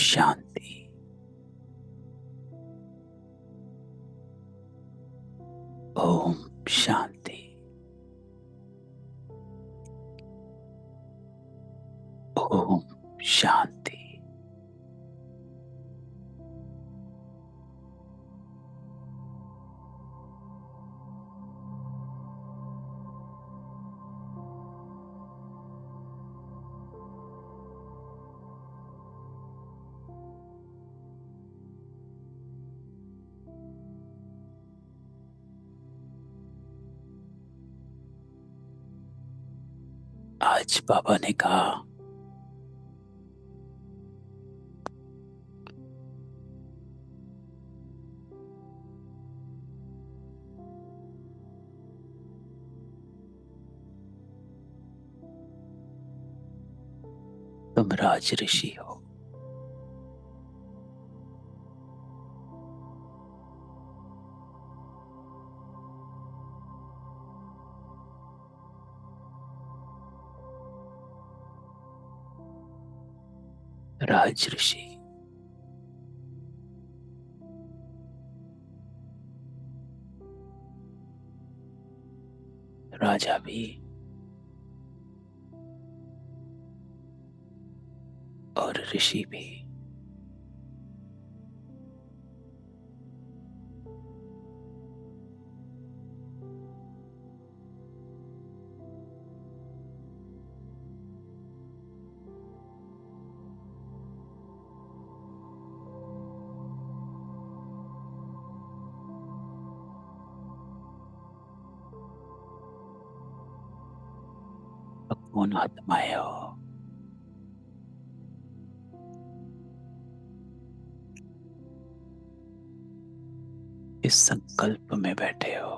शांति। ओम शांति। ओम शांति। आज बाबा ने कहा, तुम राज ऋषि हो। राज ऋषि राजा भी और ऋषि भी। कौन आत्माएं हो। इस संकल्प में बैठे हो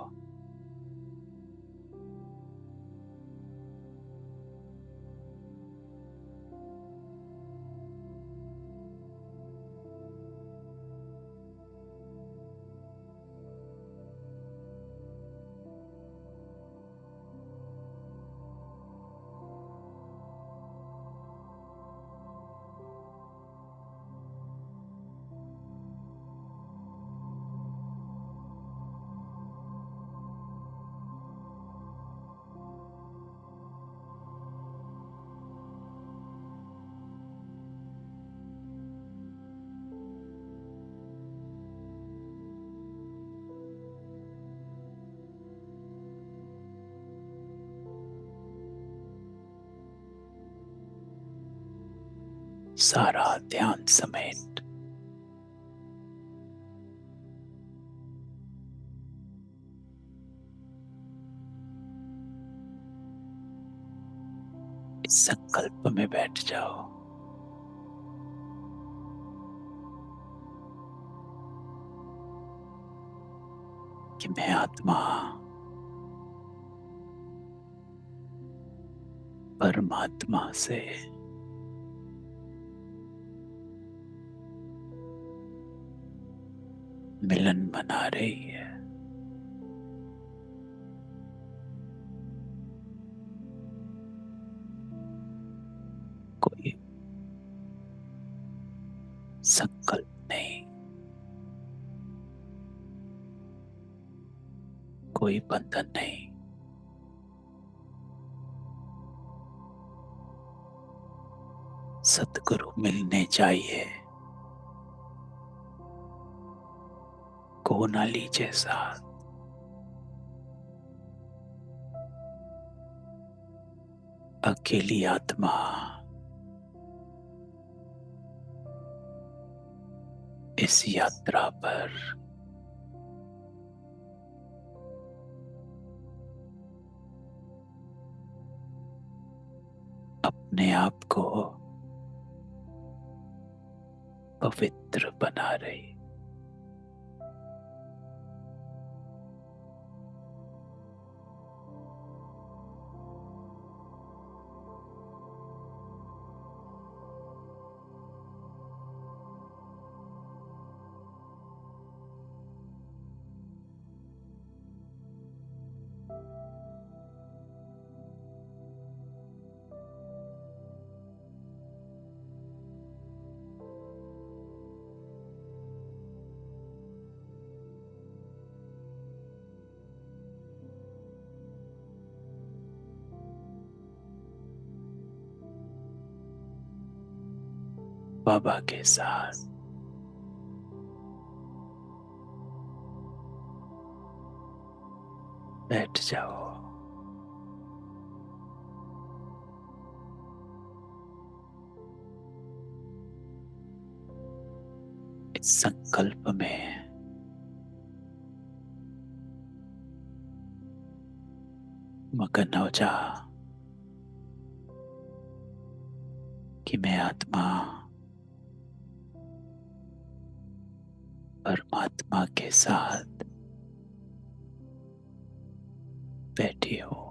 सारा ध्यान समेत इस संकल्प में बैठ जाओ कि मैं आत्मा परमात्मा से मिलन बना रही है। कोई संकल्प नहीं, कोई बंधन नहीं। सतगुरु मिलने चाहिए कोनाली जैसा। अकेली आत्मा इस यात्रा पर अपने आप को पवित्र बना रही। बाबा के साथ बैठ जाओ। इस संकल्प में मगन हो जा कि मैं आत्मा परमात्मा के साथ बैठी हूँ।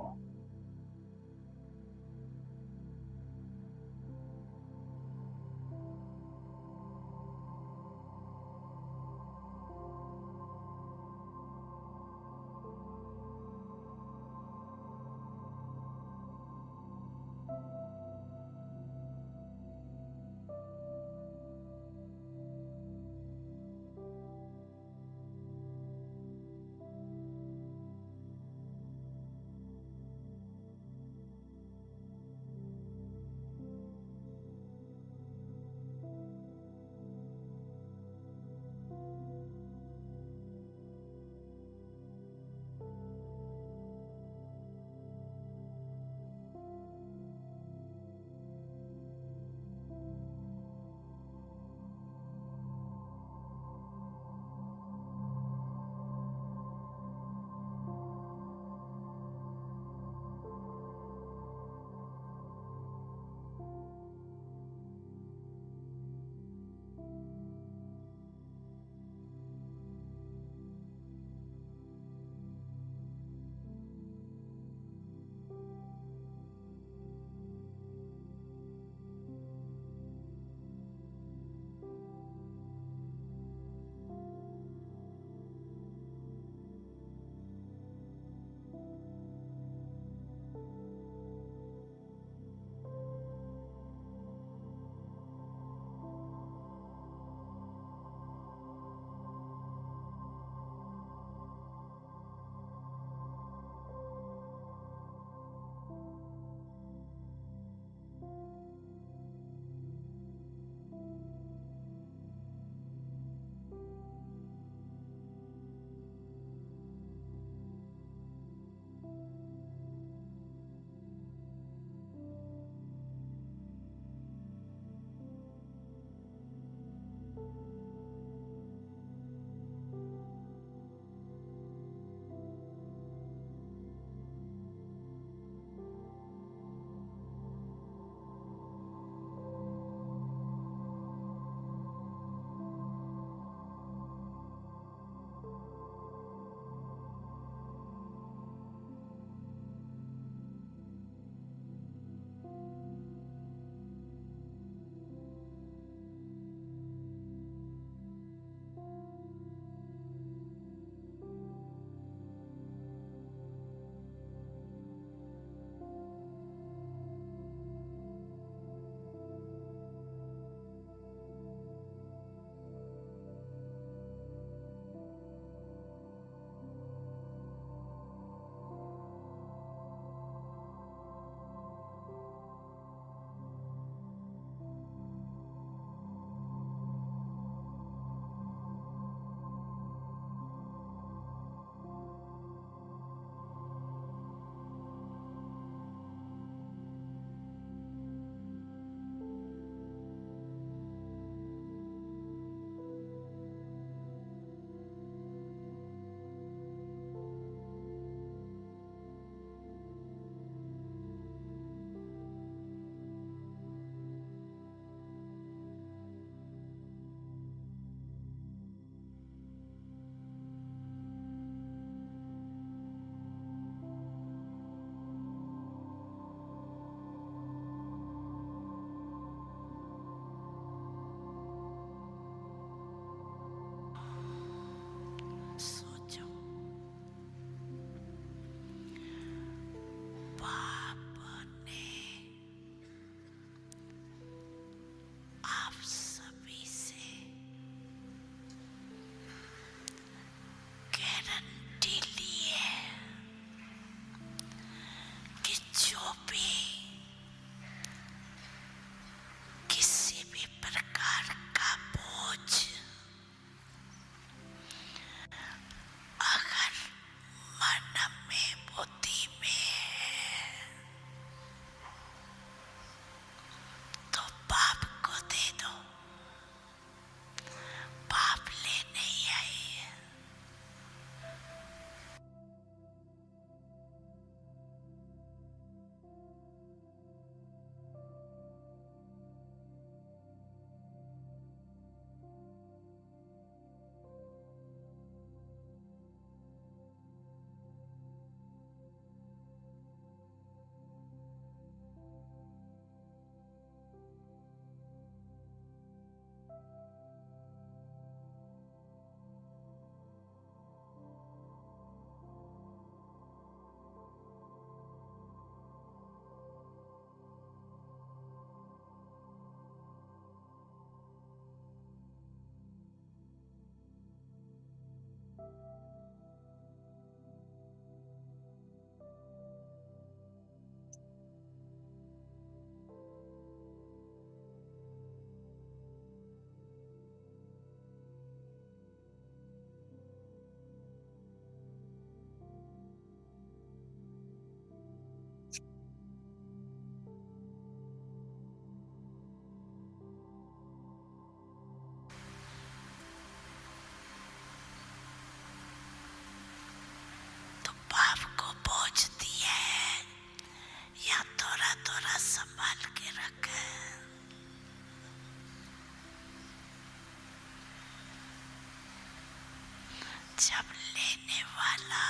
जब लेने वाला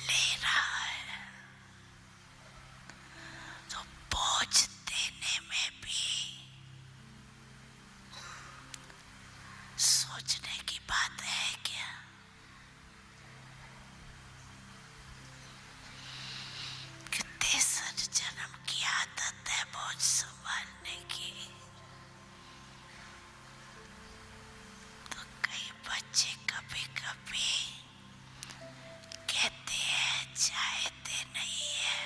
ले रहा है तो बोझ देने में भी सोचने की बात है क्या? कितने सर जन्म की आदत है बोझ संभालने की। तो कई बच्चे कभी कभी कहते हैं चाहते नहीं है,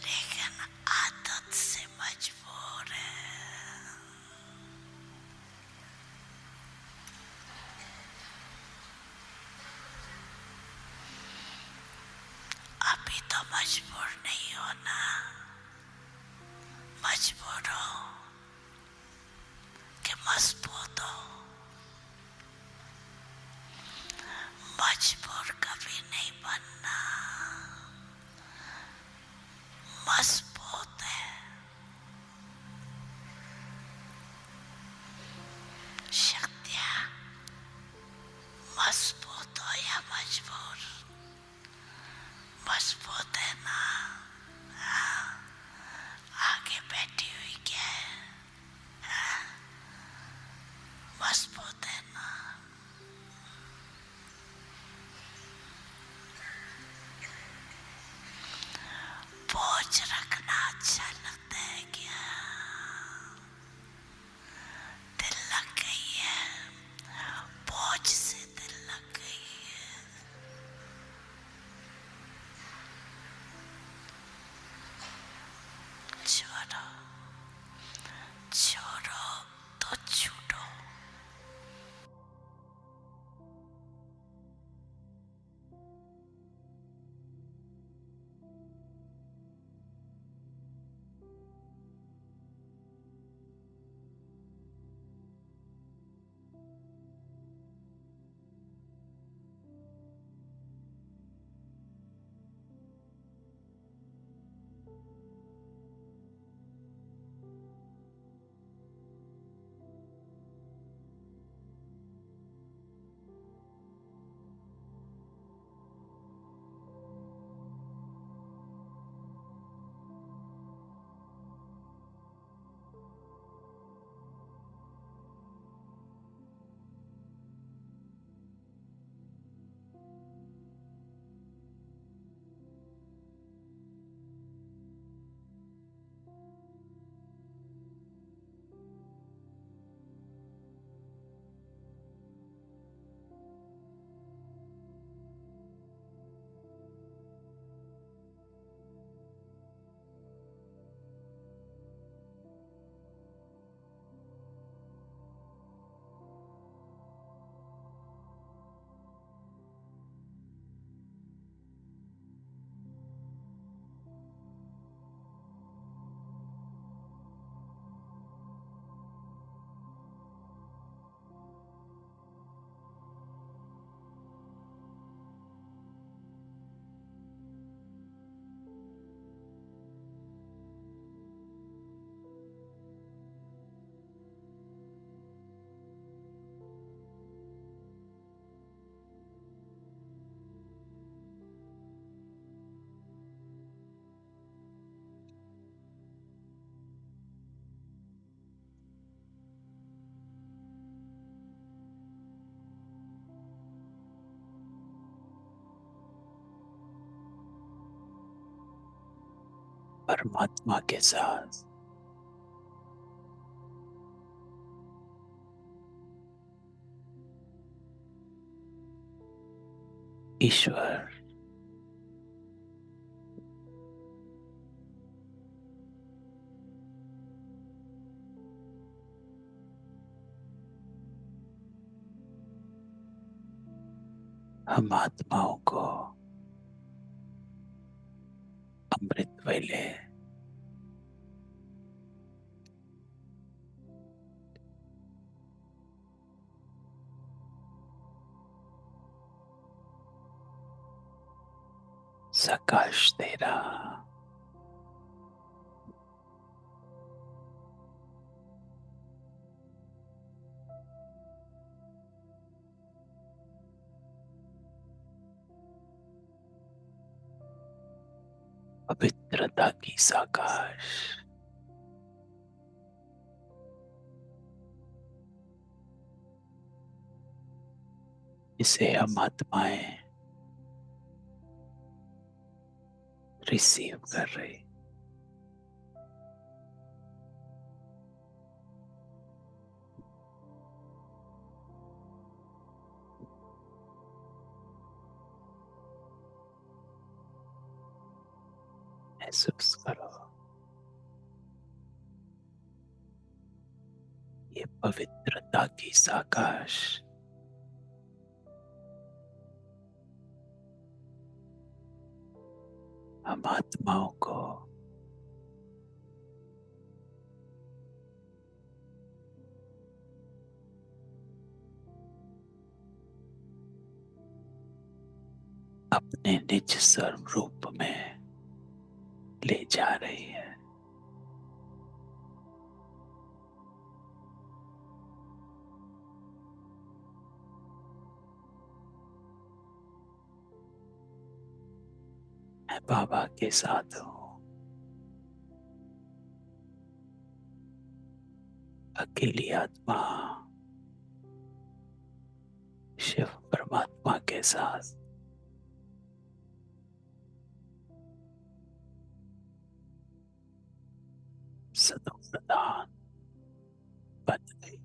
लेकिन आदत से मजबूर है। अभी तो मजबूर नहीं होना, मजबूर हो कि मजबूत हो। मजबूर कभी नहीं बनना, मजबूत है। शक्तियाँ मजबूत हो या मजबूर, मजबूत है ना? आगे बैठी हुई क्या है? मजबूत है ना? बोझ रखना अच्छा लगता है क्या? दिल लग गई है, बोझ से दिल लग गई है। छोड़ो, छोड़ो तो छूटो। परमात्मा के साथ ईश्वर हम आत्माओं को अमृत वेले प्रकाश दे रहा। पवित्रता की साकार इसे हम आत्माएं रिसीव कर रही। महसूस करो ये पवित्रता की साकाश हम आत्माओं को अपने निज स्वरूप में ले जा रही है। मैं बाबा के साथ हूँ। अकेली आत्मा शिव परमात्मा के साथ सदो प्रधान बन गई।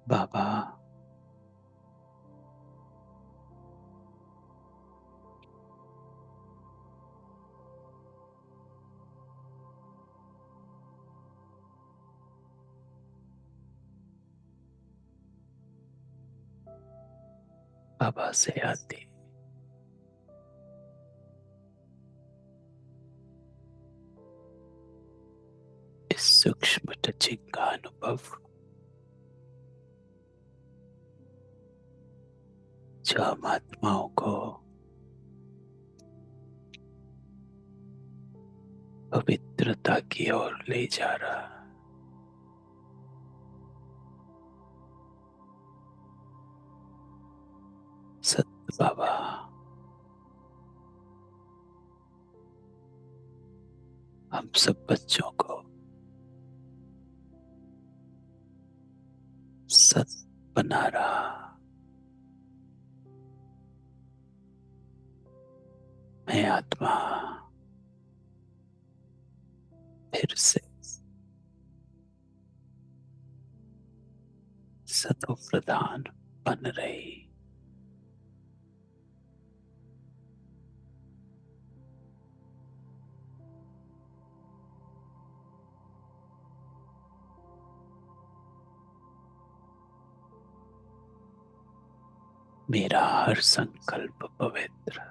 बाबा बाबा से आती इस सूक्ष्म टचिंग का अनुभव जो हम आत्माओं को पवित्रता की ओर ले जा रहा है। सत्य बाबा हम सब बच्चों को सत्य बना रहा। मैं आत्मा फिर से सतो प्रधान बन रही। मेरा हर संकल्प पवित्र,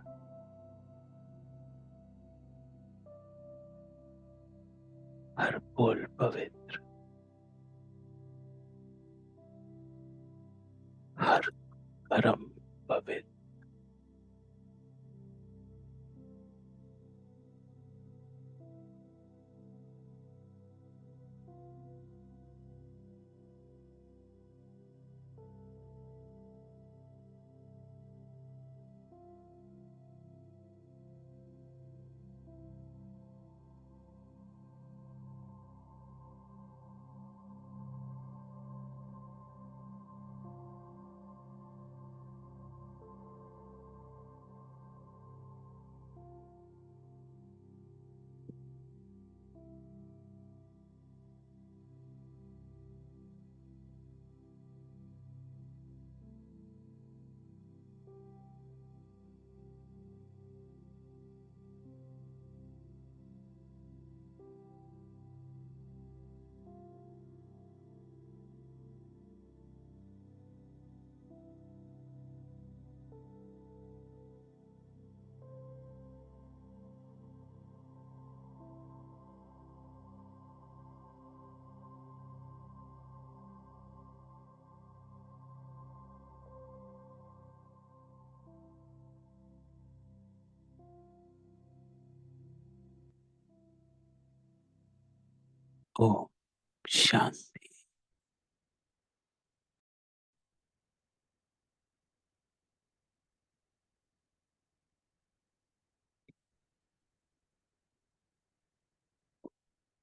हर बोल पवित्र, हर कर्म पवित्र। ओम शांति।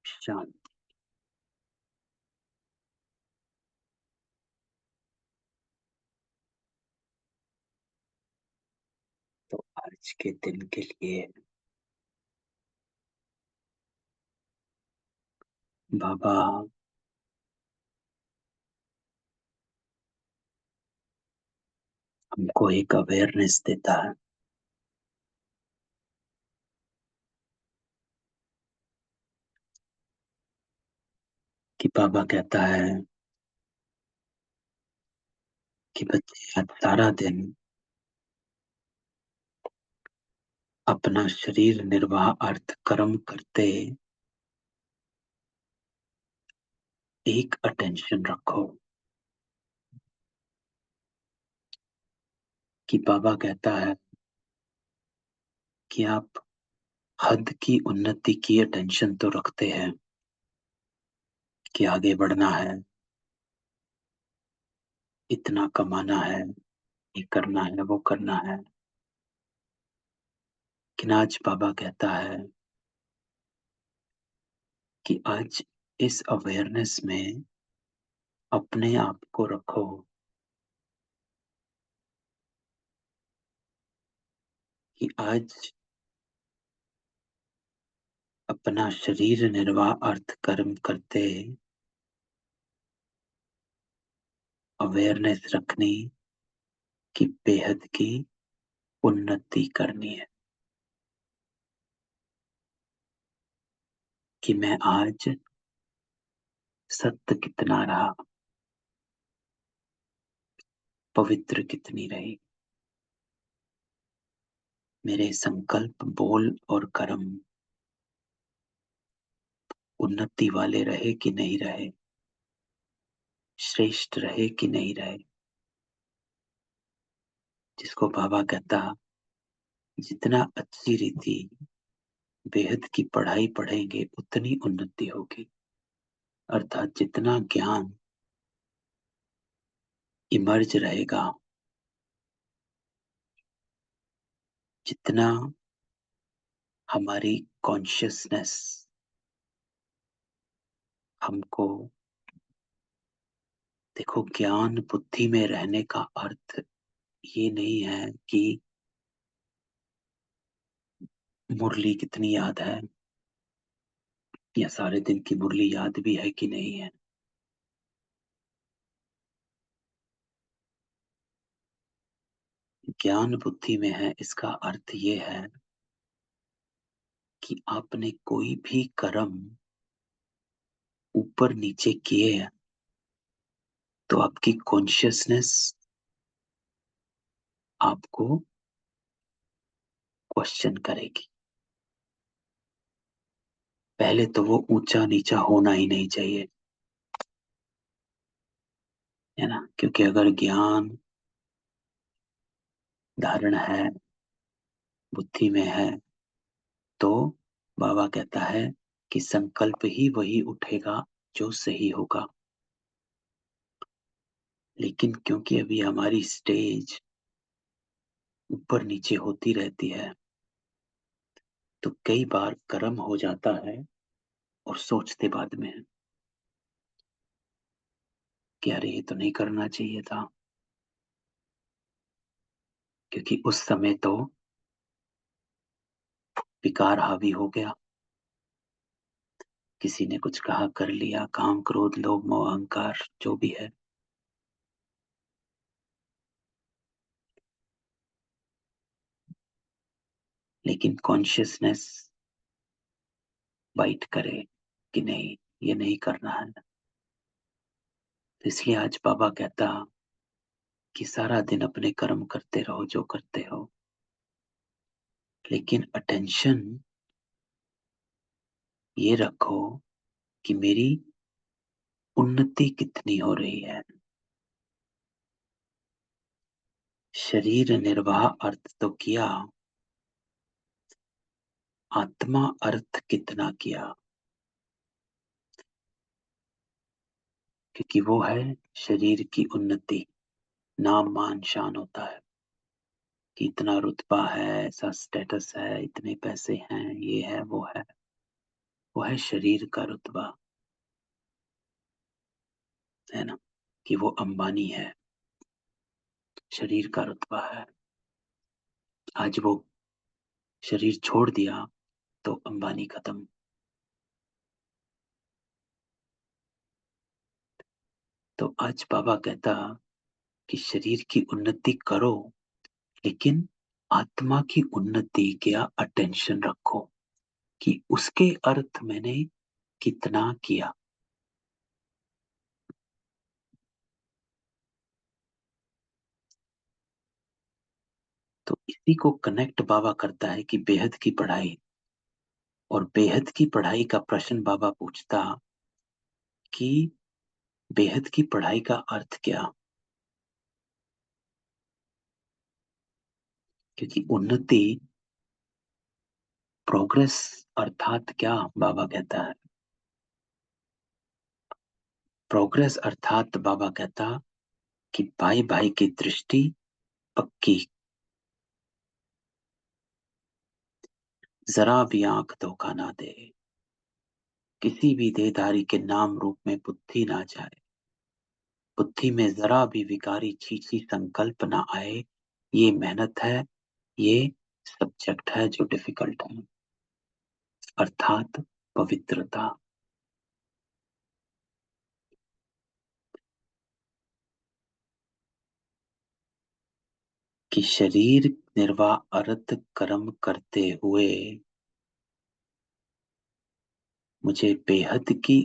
शांति। तो आज के दिन के लिए बाबा हमको एक अवेयरनेस देता है कि बाबा कहता है कि बच्चे आज सारा दिन अपना शरीर निर्वाह अर्थ कर्म करते एक अटेंशन रखो। कि बाबा कहता है कि आप हद की उन्नति की अटेंशन तो रखते हैं कि आगे बढ़ना है, इतना कमाना है, ये करना है, वो करना है। लेकिन आज बाबा कहता है कि आज इस अवेयरनेस में अपने आप को रखो कि आज अपना शरीर निर्वाह अर्थ कर्म करते अवेयरनेस रखनी कि बेहद की उन्नति करनी है, कि मैं आज सत्य कितना रहा, पवित्र कितनी रही, मेरे संकल्प, बोल और कर्म उन्नति वाले रहे कि नहीं रहे, श्रेष्ठ रहे कि नहीं रहे। जिसको बाबा कहता, जितना अच्छी रीति बेहद की पढ़ाई पढ़ेंगे उतनी उन्नति होगी। अर्थात जितना ज्ञान इमर्ज रहेगा, जितना हमारी कॉन्शियसनेस हमको, देखो ज्ञान बुद्धि में रहने का अर्थ ये नहीं है कि मुरली कितनी याद है या सारे दिन की मुरली याद भी है कि नहीं है। ज्ञान बुद्धि में है, इसका अर्थ ये है कि आपने कोई भी कर्म ऊपर नीचे किए हैं तो आपकी कॉन्शियसनेस आपको क्वेश्चन करेगी। पहले तो वो ऊंचा नीचा होना ही नहीं चाहिए, है ना, क्योंकि अगर ज्ञान धारण है, बुद्धि में है, तो बाबा कहता है कि संकल्प ही वही उठेगा जो सही होगा। लेकिन क्योंकि अभी हमारी स्टेज ऊपर नीचे होती रहती है, तो कई बार कर्म हो जाता है और सोचते बाद में है कि अरे ये तो नहीं करना चाहिए था, क्योंकि उस समय तो विकार हावी हो गया, किसी ने कुछ कहा, कर लिया, काम क्रोध लोभ मोह अहंकार जो भी है। लेकिन कॉन्शियसनेस बाइट करे कि नहीं, ये नहीं करना है। तो इसलिए आज बाबा कहता कि सारा दिन अपने कर्म करते रहो जो करते हो, लेकिन अटेंशन ये रखो कि मेरी उन्नति कितनी हो रही है। शरीर निर्वाह अर्थ तो किया, आत्मा अर्थ कितना किया, क्योंकि वो है शरीर की उन्नति। नाम मान शान होता है कि इतना रुतबा है, ऐसा स्टेटस है, इतने पैसे हैं, ये है वो है। वो है शरीर का रुतबा, है ना, कि वो अंबानी है, शरीर का रुतबा है। आज वो शरीर छोड़ दिया तो अंबानी खत्म। तो आज बाबा कहता कि शरीर की उन्नति करो, लेकिन आत्मा की उन्नति का अटेंशन रखो कि उसके अर्थ मैंने कितना किया। तो इसी को कनेक्ट बाबा करता है कि बेहद की पढ़ाई, और बेहद की पढ़ाई का प्रश्न बाबा पूछता कि बेहद की पढ़ाई का अर्थ क्या, क्योंकि उन्नति, प्रोग्रेस अर्थात क्या बाबा कहता है। प्रोग्रेस अर्थात बाबा कहता कि भाई भाई की दृष्टि पक्की, जरा भी आंख धोखा ना दे, किसी भी देहधारी के नाम रूप में बुद्धि ना जाए, बुद्धि में जरा भी विकारी छीछी संकल्प ना आए। ये मेहनत है, ये सब्जेक्ट है जो डिफिकल्ट है, अर्थात पवित्रता। कि शरीर निर्वाह अर्थ कर्म करते हुए मुझे बेहद की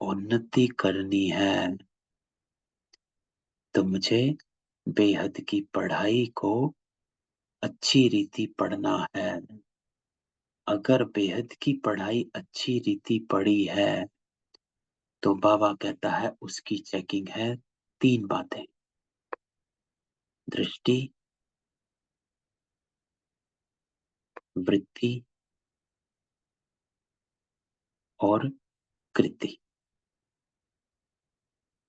उन्नति करनी है, तो मुझे बेहद की पढ़ाई को अच्छी रीति पढ़ना है। अगर बेहद की पढ़ाई अच्छी रीति पढ़ी है तो बाबा कहता है उसकी चेकिंग है 3 बातें, दृष्टि, वृत्ति और कृति।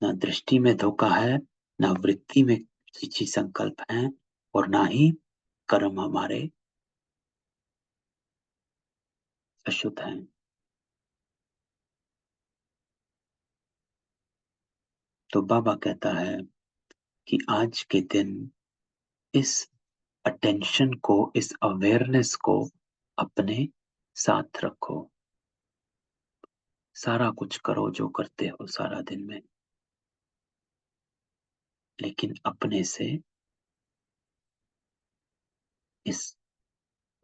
ना दृष्टि में धोखा है, ना वृत्ति में छिछी संकल्प है, और ना ही कर्म हमारे अशुद्ध हैं। तो बाबा कहता है कि आज के दिन इस अटेंशन को, इस अवेयरनेस को अपने साथ रखो। सारा कुछ करो जो करते हो सारा दिन में, लेकिन अपने से इस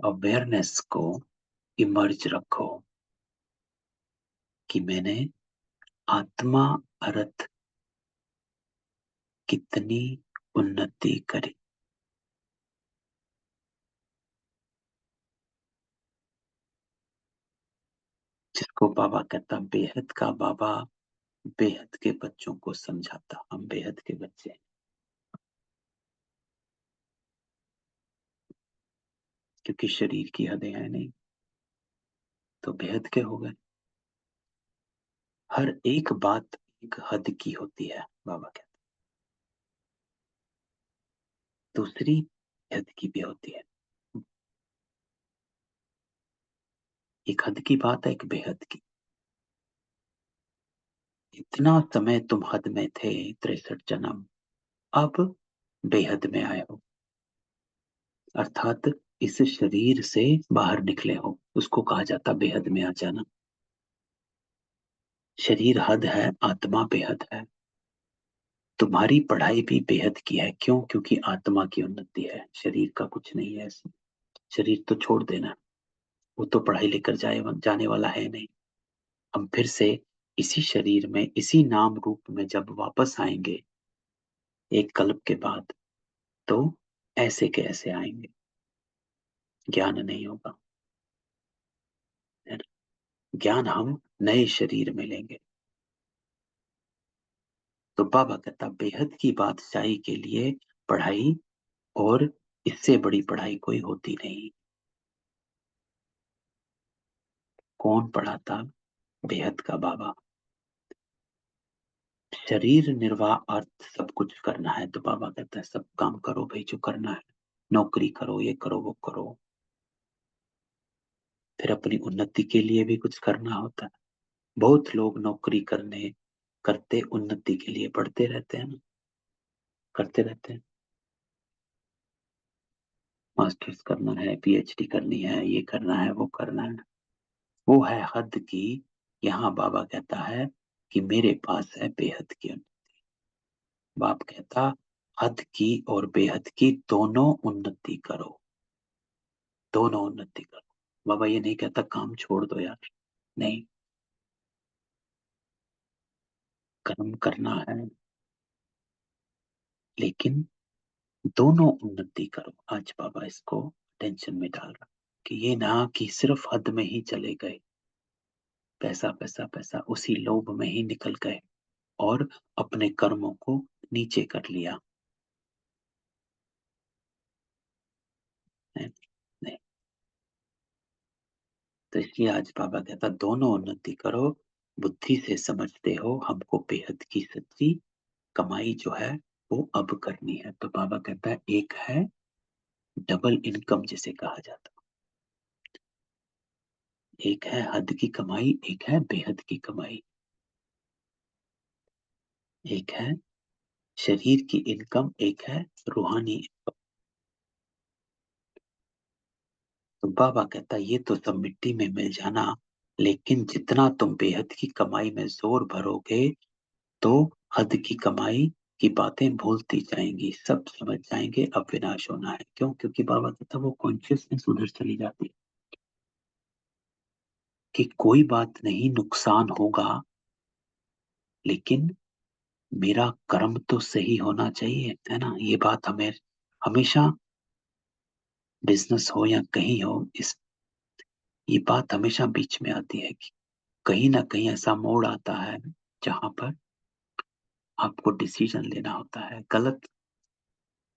अवेयरनेस को इमर्ज रखो कि मैंने आत्मा अर्थ कितनी उन्नति करी। जिसको बाबा कहता, बेहद का बाबा बेहद के बच्चों को समझाता, हम बेहद के बच्चे हैं। क्योंकि शरीर की हदें हैं नहीं, तो बेहद के हो गए। हर एक बात एक हद की होती है, बाबा कहते। दूसरी हद की भी होती है। एक हद की बात है, एक बेहद की। इतना समय तुम हद में थे, 63 जन्म, अब बेहद में आए हो, अर्थात इस शरीर से बाहर निकले हो, उसको कहा जाता बेहद में आ जाना। शरीर हद है, आत्मा बेहद है। तुम्हारी पढ़ाई भी बेहद की है। क्यों? क्योंकि आत्मा की उन्नति है, शरीर का कुछ नहीं है ऐसे। शरीर तो छोड़ देना, वो तो पढ़ाई लेकर जाने वाला है नहीं। हम फिर से इसी शरीर में, इसी नाम रूप में जब वापस आएंगे एक कल्प के बाद, तो ऐसे के ऐसे आएंगे, ज्ञान नहीं होगा, है ना? ज्ञान हम नए शरीर में लेंगे। तो बाबा कहता, बेहद की बादशाही के लिए पढ़ाई, और इससे बड़ी पढ़ाई कोई होती नहीं। कौन पढ़ाता? बेहद का बाबा। शरीर निर्वाह अर्थ सब कुछ करना है, तो बाबा कहता है सब काम करो भाई जो करना है। नौकरी करो, ये करो, वो करो। फिर अपनी उन्नति के लिए भी कुछ करना होता है। बहुत लोग नौकरी करते उन्नति के लिए पढ़ते रहते हैं ना, करते रहते हैं। मास्टर्स करना है, पीएचडी करनी है, ये करना है, वो करना है। वो है हद की। यहाँ बाबा कहता है कि मेरे पास है बेहद की उन्नति। बाप कहता, हद की और बेहद की दोनों उन्नति करो, दोनों उन्नति करो। बाबा ये नहीं कहता काम छोड़ दो यार, नहीं, कर्म करना है, लेकिन दोनों उन्नति करो। आज बाबा इसको टेंशन में डाल रहा कि ये ना कि सिर्फ हद में ही चले गए, पैसा पैसा पैसा उसी लोभ में ही निकल गए और अपने कर्मों को नीचे कर लिया है। नहीं, तो इसलिए आज बाबा कहता दोनों उन्नति करो। बुद्धि से समझते हो हमको बेहद की सच्ची कमाई जो है वो अब करनी है। तो बाबा कहता है एक है डबल इनकम जिसे कहा जाता, एक है हद की कमाई, एक है बेहद की कमाई। एक है शरीर की इनकम, एक है रूहानी इनकम। तो बाबा कहता ये तो सब मिट्टी में मिल जाना, लेकिन जितना तुम बेहद की कमाई में जोर भरोगे, तो हद की कमाई की बातें भूलती जाएंगी, सब समझ जाएंगे अब विनाश होना है। क्यों? क्योंकि बाबा कहता वो कॉन्शियसनेस उधर चली जाती है कि कोई बात नहीं, नुकसान होगा, लेकिन मेरा कर्म तो सही होना चाहिए, है ना। ये बात हमें हमेशा, बिजनेस हो या कहीं हो, इस ये बात हमेशा बीच में आती है कि कहीं ना कहीं ऐसा मोड़ आता है जहां पर आपको डिसीजन लेना होता है, गलत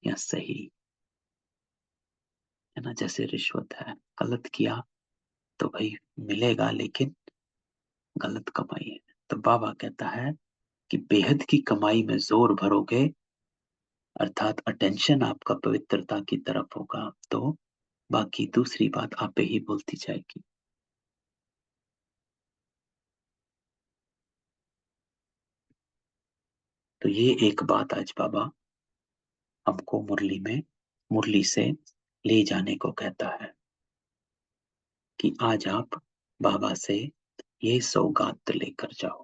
या सही, है ना। जैसे रिश्वत है, गलत किया तो भाई मिलेगा, लेकिन गलत कमाई है। तो बाबा कहता है कि बेहद की कमाई में जोर भरोगे, अर्थात अटेंशन आपका पवित्रता की तरफ होगा, तो बाकी दूसरी बात आपे ही बोलती जाएगी। तो ये एक बात आज बाबा हमको मुरली से ले जाने को कहता है कि आज आप बाबा से ये सौगात लेकर जाओ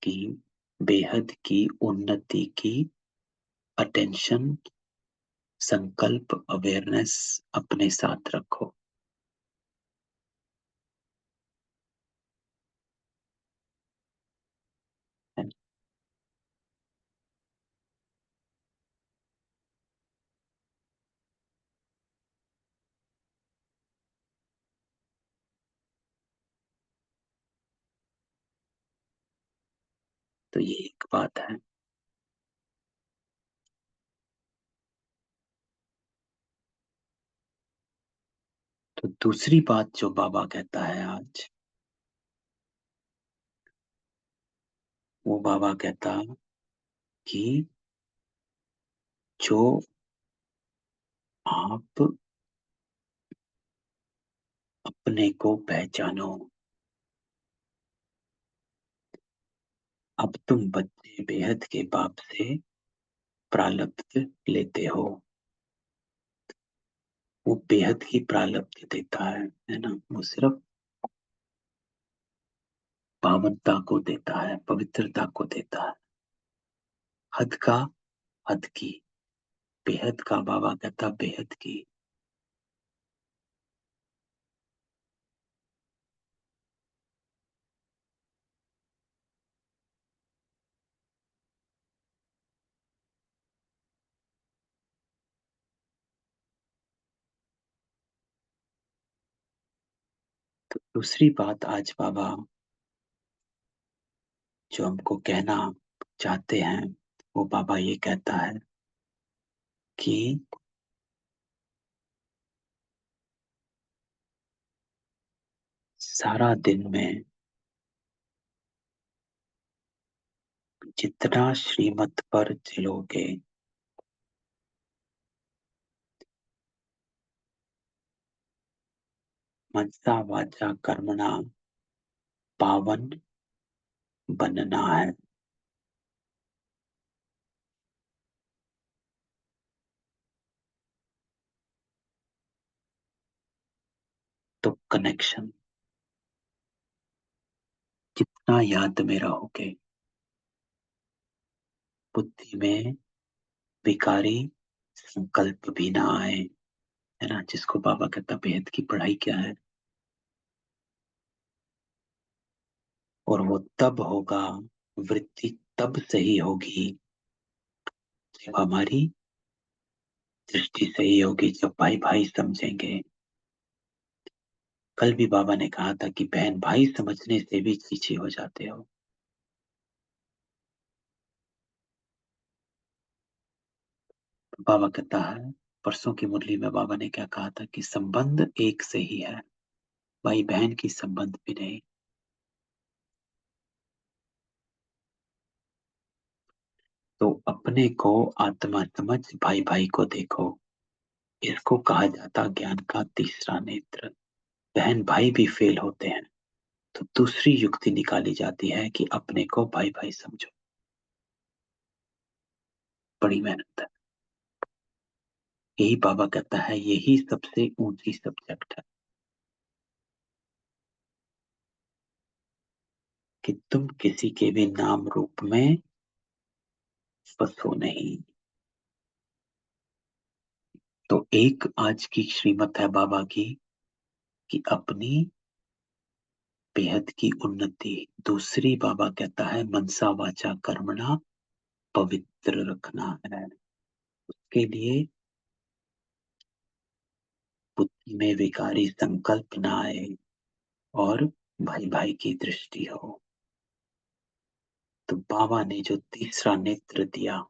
कि बेहद की उन्नति की अटेंशन, संकल्प, अवेयरनेस अपने साथ रखो। है ना? तो ये एक बात है। तो दूसरी बात जो बाबा कहता है आज, वो बाबा कहता कि जो आप अपने को पहचानो, अब तुम बच्चे बेहद के बाप से प्रालब्ध लेते हो। वो बेहद ही प्रालब्ध देता है ना। वो सिर्फ पावनता को देता है, पवित्रता को देता है, हद का, हद की, बेहद का। बाबा कहता बेहद की। तो दूसरी बात आज बाबा जो हमको कहना चाहते हैं, वो बाबा ये कहता है कि सारा दिन में जितना श्रीमत पर चलोगे, मनसा वाचा कर्मणा पावन बनना है। तो कनेक्शन जितना याद में रहोगे, बुद्धि में विकारी संकल्प भी ना आए, है ना। जिसको बाबा कहता बेहद की पढ़ाई क्या है, और वो तब होगा, वृत्ति तब सही होगी जब हमारी दृष्टि सही होगी, जब भाई भाई समझेंगे। कल भी बाबा ने कहा था कि बहन भाई समझने से भी पीछे हो जाते हो। तो बाबा कहता है, परसों की मुरली में बाबा ने क्या कहा था कि संबंध एक से ही है, भाई बहन की संबंध भी नहीं। तो अपने को आत्मा समझ, भाई भाई को देखो। इसको कहा जाता ज्ञान का तीसरा नेत्र। बहन भाई भी फेल होते हैं, तो दूसरी युक्ति निकाली जाती है कि अपने को भाई भाई समझो। बड़ी मेहनत है। यही बाबा कहता है, यही सबसे ऊंची सब्जेक्ट है कि तुम किसी के भी नाम रूप में फंसो नहीं। तो एक आज की श्रीमत है बाबा की कि अपनी बेहद की उन्नति, दूसरी बाबा कहता है मनसा वाचा कर्मणा पवित्र रखना है। उसके लिए बुद्धि में विकारी संकल्प ना आए और भाई भाई की दृष्टि हो। तो बाबा ने जो तीसरा नेत्र दिया,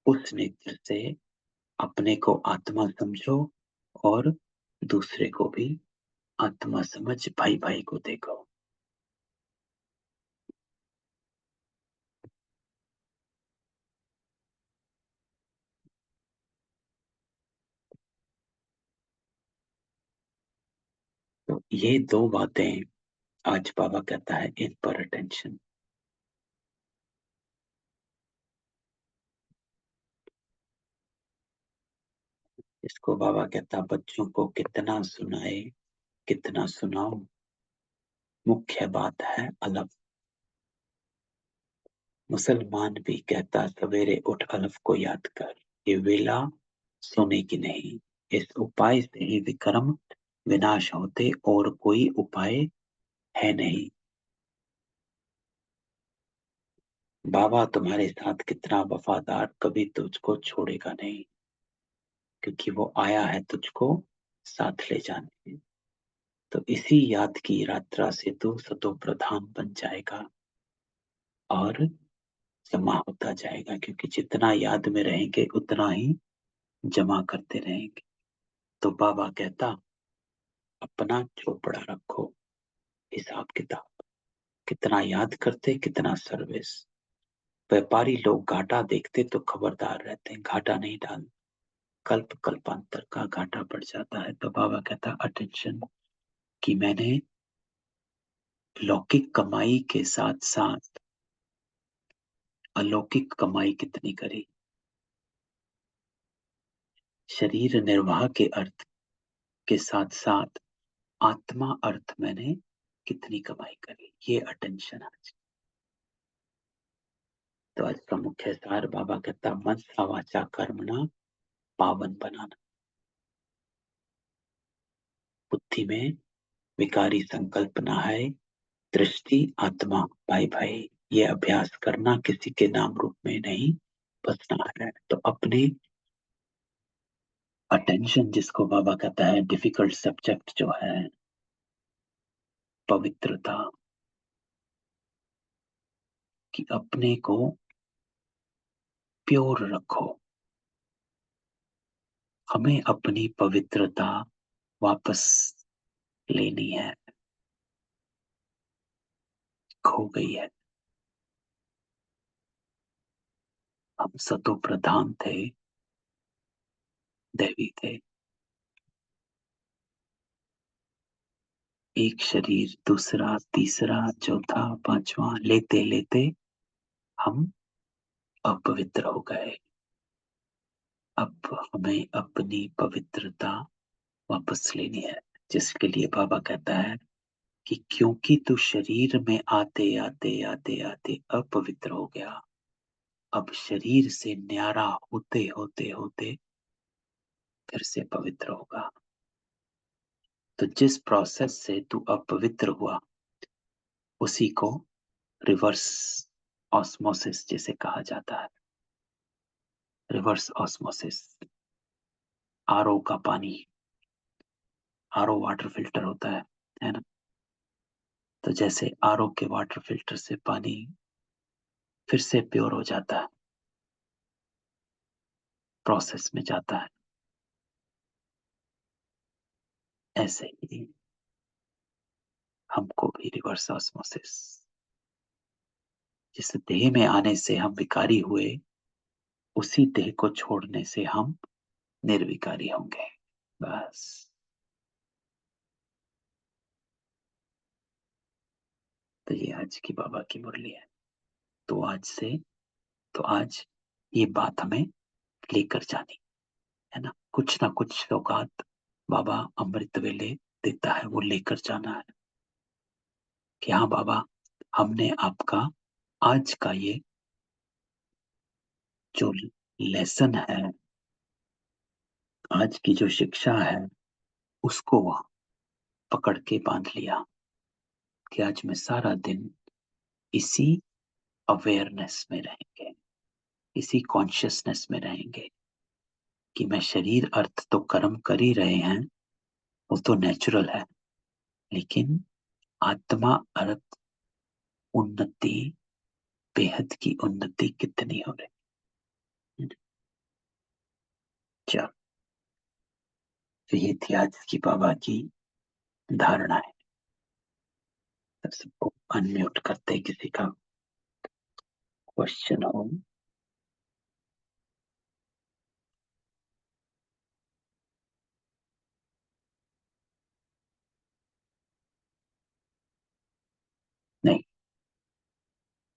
उस नेत्र से अपने को आत्मा समझो और दूसरे को भी आत्मा समझ भाई भाई को देखो। तो ये दो बातें आज बाबा कहता है, इन पर अटेंशन। इसको बाबा कहता बच्चों को कितना सुनाए कितना सुनाओ, मुख्य बात है अलफ। मुसलमान भी कहता सवेरे उठ अलफ को याद कर, ये वेला सोने की नहीं। इस उपाय से ही विक्रम विनाश होते और कोई उपाय है नहीं। बाबा तुम्हारे साथ कितना वफादार, कभी तुझको छोड़ेगा नहीं, क्योंकि वो आया है तुझको साथ ले जाने। तो इसी याद की यात्रा से तू सतो प्रधान बन जाएगा और जमा होता जाएगा, क्योंकि जितना याद में रहेंगे उतना ही जमा करते रहेंगे। तो बाबा कहता अपना चोपड़ा रखो, हिसाब किताब, कितना याद करते कितना सर्विस। व्यापारी लोग घाटा देखते तो खबरदार रहते हैं, घाटा नहीं डाल, कल्प कल्पांतर का घाटा पड़ जाता है। तो बाबा कहता अटेंशन कि मैंने लौकिक कमाई के साथ साथ अलौकिक कमाई कितनी करी। शरीर निर्वाह के अर्थ के साथ साथ आत्मा अर्थ मैंने कितनी कमाई करी, ये अटेंशन आज। तो आज का मुख्य सार बाबा कहता मनसा वाचा कर्मणा पावन बनाना। बुद्धि में विकारी संकल्प ना है, दृष्टि आत्मा भाई भाई, ये अभ्यास करना, किसी के नाम रूप में नहीं बसना है। तो अपने अटेंशन, जिसको बाबा कहता है डिफिकल्ट सब्जेक्ट जो है पवित्रता, कि अपने को प्योर रखो। हमें अपनी पवित्रता वापस लेनी है, खो गई है। हम सतो प्रधान थे, दैवी थे। एक शरीर, दूसरा, तीसरा, चौथा, पांचवा, लेते लेते हम अपवित्र हो गए। अब हमें अपनी पवित्रता वापस लेनी है, जिसके लिए बाबा कहता है कि क्योंकि तू शरीर में आते आते आते आते अपवित्र हो गया, अब शरीर से न्यारा होते होते होते फिर से पवित्र होगा। तो जिस प्रोसेस से तू अपवित्र हुआ, उसी को रिवर्स ऑस्मोसिस जिसे कहा जाता है। रिवर्स ऑस्मोसिस, आरओ का पानी, आरओ वाटर फिल्टर होता है ना। तो जैसे आरओ के वाटर फिल्टर से पानी फिर से प्योर हो जाता है, प्रोसेस में जाता है, ऐसे ही हमको भी रिवर्स ऑस्मोसिस, जिस देह में आने से हम विकारी हुए, उसी देह को छोड़ने से हम निर्विकारी होंगे। बस। तो ये आज की बाबा की मुरली है। तो आज से, तो आज ये बात हमें लेकर जानी है ना, कुछ ना कुछ सौगात बाबा अमृत वेले देता है, वो लेकर जाना है। कि हाँ बाबा, हमने आपका आज का ये जो लेसन है, आज की जो शिक्षा है, उसको पकड़ के बांध लिया कि आज मैं सारा दिन इसी अवेयरनेस में रहेंगे, इसी कॉन्शियसनेस में रहेंगे कि मैं शरीर अर्थ तो कर्म कर ही रहे हैं, वो तो नेचुरल है, लेकिन आत्मा अर्थ उन्नति, बेहद की उन्नति कितनी हो रही है। चलो, तो ये थी आज की बाबा की धारणाएं। अब सबको अनम्यूट करते, किसी का क्वेश्चन हो। नहीं,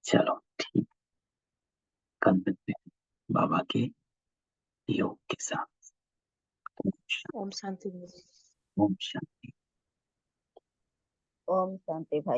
चलो ठीक, कल मिलते हैं बाबा के योग के साथ। ओम शांति। ओम शांति गुरु जी। ओम शांति। ओम शांति भाई।